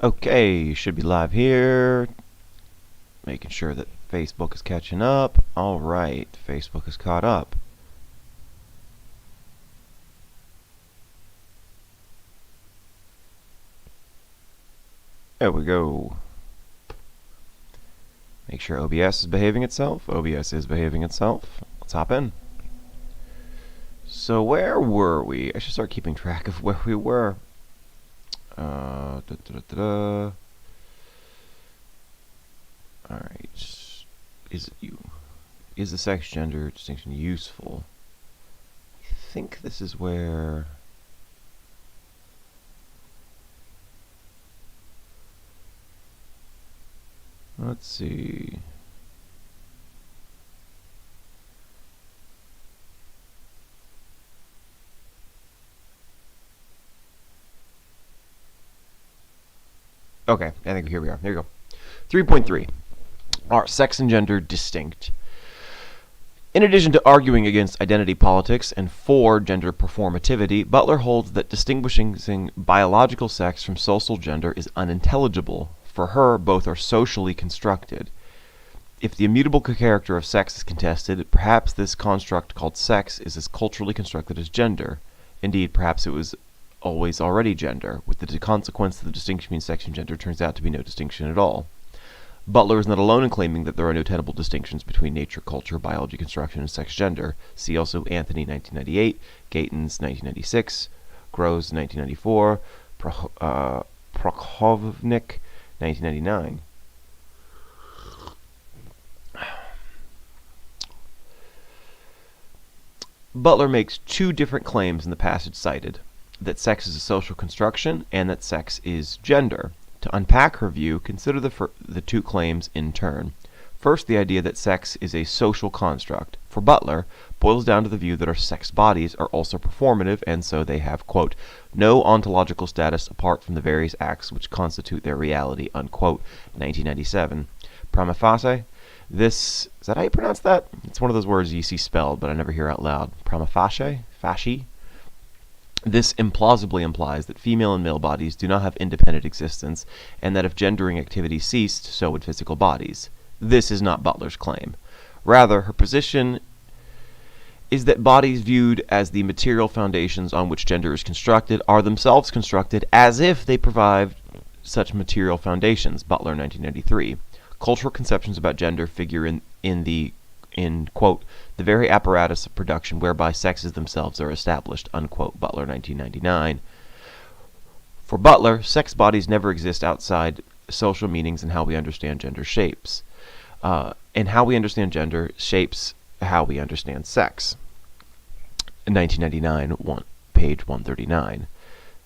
Okay, should be live here. Making sure that Facebook is catching up. Alright, Facebook is caught up. There we go. Make sure OBS is behaving itself. OBS is behaving itself. Let's hop in. So where were we? I should start keeping track of where we were. Alright. Is the sex gender distinction useful? I think this is where... Let's see. Okay, I think here we are. There you go. 3.3. Are sex and gender distinct? In addition to arguing against identity politics and for gender performativity, Butler holds that distinguishing biological sex from social gender is unintelligible. For her, both are socially constructed. If the immutable character of sex is contested, perhaps this construct called sex is as culturally constructed as gender. Indeed, perhaps it was always already gender, with the consequence that the distinction between sex and gender turns out to be no distinction at all. Butler is not alone in claiming that there are no tenable distinctions between nature, culture, biology, construction, and sex gender. See also Anthony, 1998, Gatens, 1996, Gross, 1994, Prokhovnik, 1999. Butler makes two different claims in the passage cited, that sex is a social construction and that sex is gender. To unpack her view, consider the two claims in turn. First, the idea that sex is a social construct, for Butler, boils down to the view that our sex bodies are also performative, and so they have, quote, no ontological status apart from the various acts which constitute their reality, unquote, 1997. Prima facie, this, is that how you pronounce that? It's one of those words you see spelled, but I never hear out loud. Prima facie? Fasci? This implausibly implies that female and male bodies do not have independent existence, and that if gendering activity ceased, so would physical bodies. This is not Butler's claim. Rather, her position is that bodies viewed as the material foundations on which gender is constructed are themselves constructed as if they provide such material foundations, Butler, 1993. Cultural conceptions about gender figure in quote, the very apparatus of production whereby sexes themselves are established, unquote, Butler, 1999. For Butler, sex bodies never exist outside social meanings and how we understand gender shapes. And how we understand gender shapes how we understand sex. In 1999, page 139.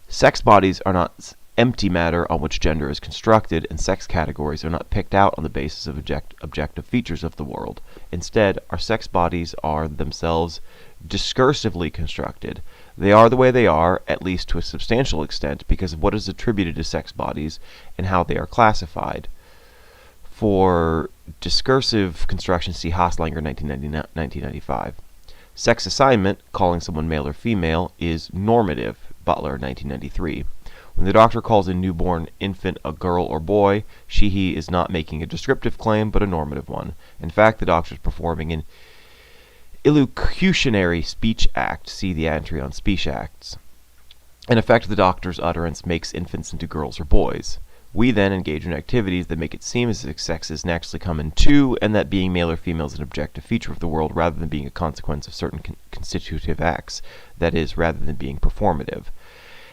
Sex bodies are not empty matter on which gender is constructed, and sex categories are not picked out on the basis of objective features of the world. Instead, our sex bodies are themselves discursively constructed. They are the way they are, at least to a substantial extent, because of what is attributed to sex bodies and how they are classified. For discursive construction, see Haslinger, 1995. Sex assignment, calling someone male or female, is normative, Butler, 1993. When the doctor calls a newborn infant a girl or boy, he is not making a descriptive claim, but a normative one. In fact, the doctor is performing an illocutionary speech act, see the entry on speech acts. In effect, the doctor's utterance makes infants into girls or boys. We then engage in activities that make it seem as if sexes naturally come in two, and that being male or female is an objective feature of the world rather than being a consequence of certain constitutive acts, that is, rather than being performative.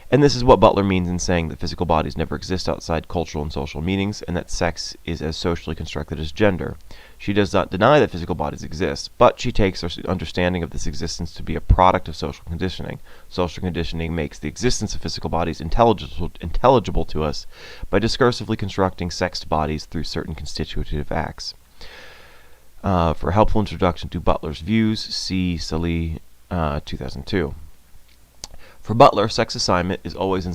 And this is what Butler means in saying that physical bodies never exist outside cultural and social meanings, and that sex is as socially constructed as gender. She does not deny that physical bodies exist, but she takes her understanding of this existence to be a product of social conditioning. Social conditioning makes the existence of physical bodies intelligible to us by discursively constructing sexed bodies through certain constitutive acts. For a helpful introduction to Butler's views, see Salih, 2002. For Butler, sex assignment is always in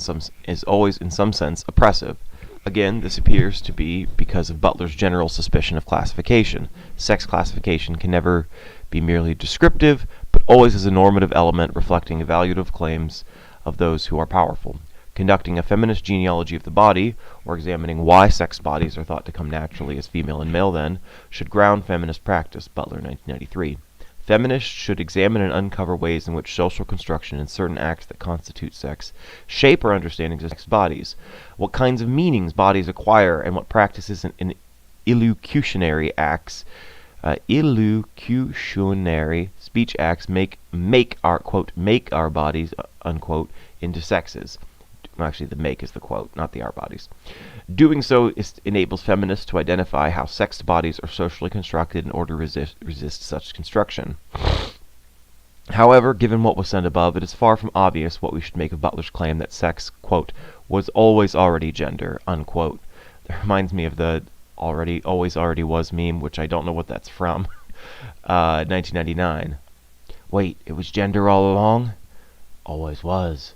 some sense oppressive. Again, this appears to be because of Butler's general suspicion of classification. Sex classification can never be merely descriptive, but always as a normative element reflecting evaluative claims of those who are powerful. Conducting a feminist genealogy of the body, or examining why sex bodies are thought to come naturally as female and male then, should ground feminist practice, Butler, 1993. Feminists should examine and uncover ways in which social construction and certain acts that constitute sex shape our understandings of sex bodies, what kinds of meanings bodies acquire, and what practices and illocutionary acts, illocutionary speech acts make our, quote, make our bodies, unquote, into sexes. Well, actually, the make is the quote, not the our bodies. Doing so enables feminists to identify how sex bodies are socially constructed in order to resist such construction. However, given what was said above, it is far from obvious what we should make of Butler's claim that sex, quote, was already gender, unquote. That reminds me of the already was meme, which I don't know what that's from. 1999. Wait, it was gender all along? Always was.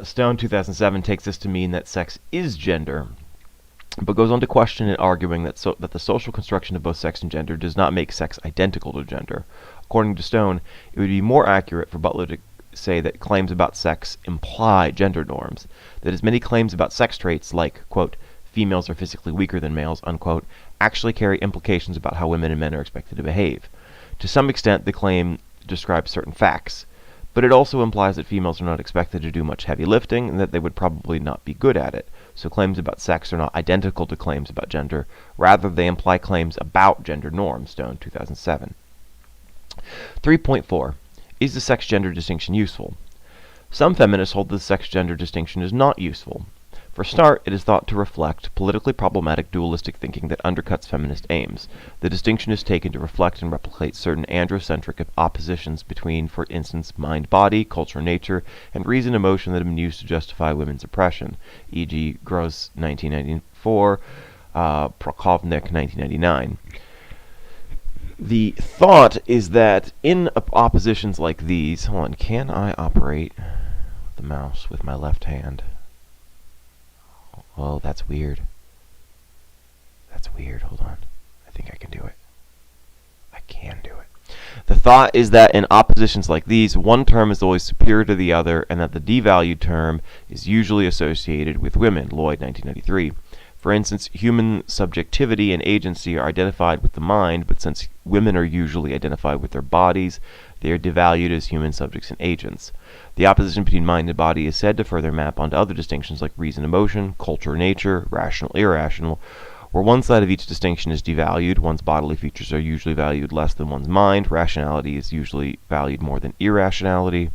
Stone, 2007, takes this to mean that sex is gender, but goes on to question and arguing that the social construction of both sex and gender does not make sex identical to gender. According to Stone, it would be more accurate for Butler to say that claims about sex imply gender norms, that as many claims about sex traits like, quote, females are physically weaker than males, unquote, actually carry implications about how women and men are expected to behave. To some extent, the claim describes certain facts, but it also implies that females are not expected to do much heavy lifting and that they would probably not be good at it. So claims about sex are not identical to claims about gender. Rather, they imply claims about gender norms, Stone, 2007. 3.4. Is the sex-gender distinction useful? Some feminists hold that the sex-gender distinction is not useful. For a start, it is thought to reflect politically problematic dualistic thinking that undercuts feminist aims. The distinction is taken to reflect and replicate certain androcentric oppositions between, for instance, mind-body, culture-nature, and reason-emotion that have been used to justify women's oppression, e.g. Gross, 1994, Prokofnik, 1999. The thought is that in oppositions like these... Hold on, can I operate the mouse with my left hand? Oh, that's weird. That's weird. Hold on. I think I can do it. I can do it. The thought is that in oppositions like these, one term is always superior to the other, and that the devalued term is usually associated with women. Lloyd, 1993. For instance, human subjectivity and agency are identified with the mind, but since women are usually identified with their bodies, they are devalued as human subjects and agents. The opposition between mind and body is said to further map onto other distinctions like reason, emotion, culture, nature, rational, irrational. Where one side of each distinction is devalued, one's bodily features are usually valued less than one's mind. Rationality is usually valued more than irrationality.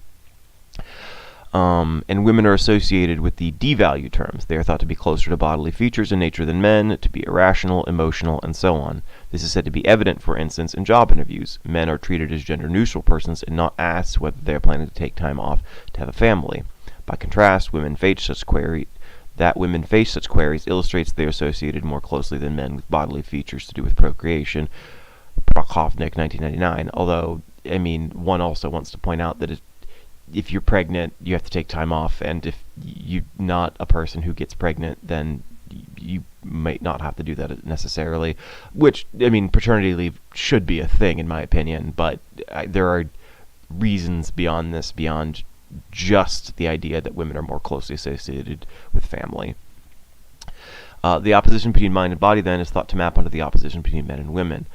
And women are associated with the devalued terms. They are thought to be closer to bodily features and nature than men, to be irrational, emotional, and so on. This is said to be evident, for instance, in job interviews. Men are treated as gender-neutral persons and not asked whether they are planning to take time off to have a family. By contrast, women face such queries illustrates they are associated more closely than men with bodily features to do with procreation. Prokofnik, 1999. Although, I mean, one also wants to point out that if you're pregnant, you have to take time off, and if you're not a person who gets pregnant, then you might not have to do that necessarily. Which, I mean, paternity leave should be a thing, in my opinion, but there are reasons beyond this, beyond just the idea that women are more closely associated with family. The opposition between mind and body, then, is thought to map onto the opposition between men and women.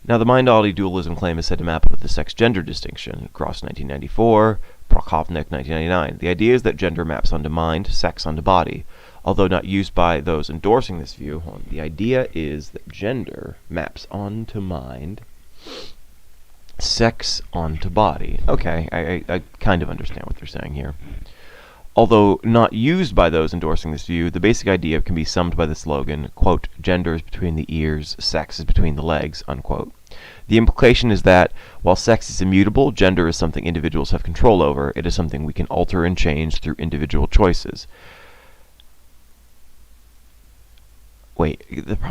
Now, the mind-body dualism claim is said to map onto the sex-gender distinction. Cross, 1994, Prokofnik, 1999. The idea is that gender maps onto mind, sex onto body. Although not used by those endorsing this view, the idea is that gender maps onto mind, sex onto body. Okay, I kind of understand what they're saying here. Although not used by those endorsing this view, the basic idea can be summed by the slogan, quote, gender is between the ears, sex is between the legs, unquote. The implication is that, while sex is immutable, gender is something individuals have control over. It is something we can alter and change through individual choices. Wait, the